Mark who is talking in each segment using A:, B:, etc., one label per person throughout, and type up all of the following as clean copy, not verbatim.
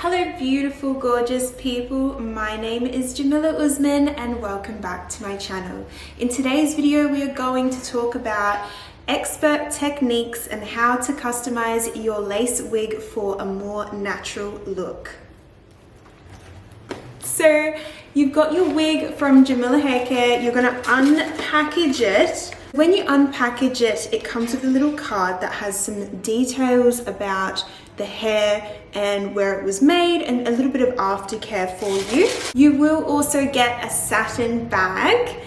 A: Hello beautiful gorgeous people, my name is Jamila Usman and welcome back to my channel. In today's video we are going to talk about expert techniques and how to customize your lace wig for a more natural look. So you've got your wig from Jamila Hair Care, you're going to unpackage it. When you unpackage it, it comes with a little card that has some details about the hair and where it was made and a little bit of aftercare for you. You will also get a satin bag,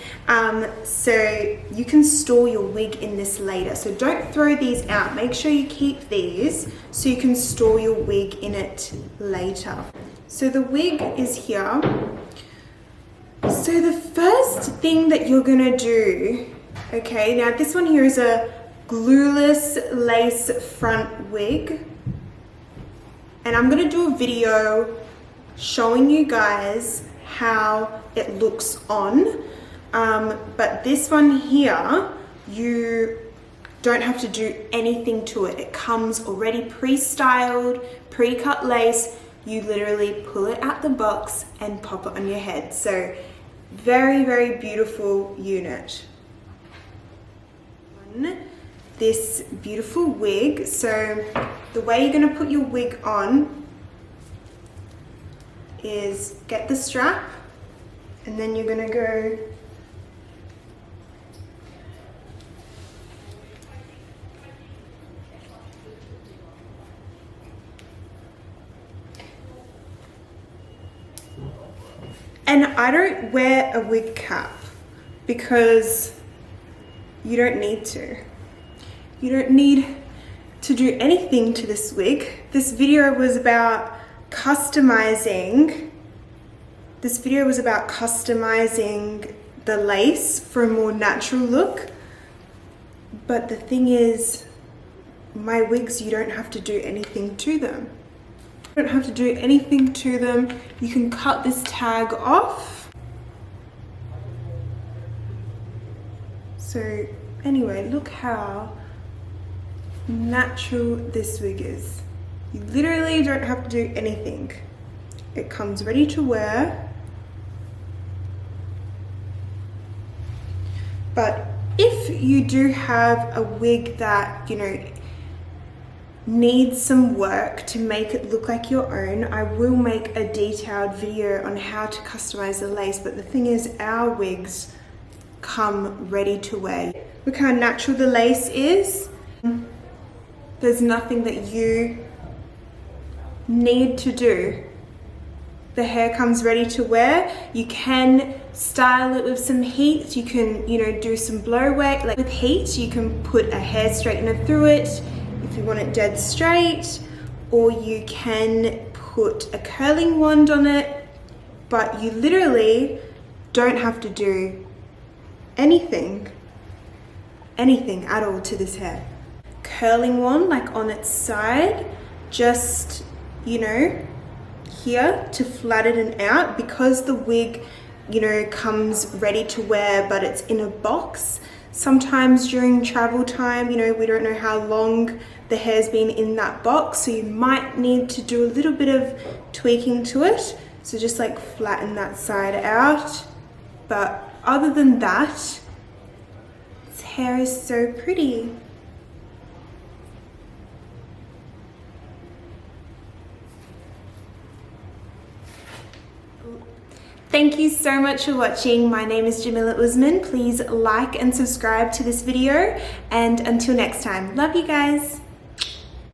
A: so you can store your wig in this later. So don't throw these out. Make sure you keep these so you can store your wig in it later. So the wig is here. So the first thing that you're gonna do, okay, now this one here is a glueless lace front wig. And I'm gonna do a video showing you guys how it looks on. But this one here, you don't have to do anything to it. It comes already pre-styled, pre-cut lace. You literally pull it out the box and pop it on your head. So very, very beautiful unit. This beautiful wig. So the way you're going to put your wig on is get the strap and then you're going to go and I don't wear a wig cap because you don't need to. You don't need to do anything to this wig. This video was about customizing. The lace for a more natural look. But the thing is, my wigs, you don't have to do anything to them. You don't have to do anything to them. You can cut this tag off. So anyway, look how natural this wig is. You literally don't have to do anything. It comes ready to wear. But if you do have a wig that, you know, needs some work to make it look like your own, I will make a detailed video on how to customize the lace. But the thing is, our wigs come ready to wear. Look how natural the lace is. There's nothing that you need to do. The hair comes ready to wear. You can style it with some heat. You can, you know, do some blow wet. Like with heat, you can put a hair straightener through it if you want it dead straight, or you can put a curling wand on it, but you literally don't have to do anything at all to this hair. Curling wand, like on its side, just, you know, here to flatten it out, because the wig, you know, comes ready to wear but it's in a box. Sometimes during travel time, you know, we don't know how long the hair's been in that box, so you might need to do a little bit of tweaking to it. So just like flatten that side out. But other than that, this hair is so pretty. Thank you so much for watching. My name is Jamila Usman. Please like and subscribe to this video, and until next time, love you guys.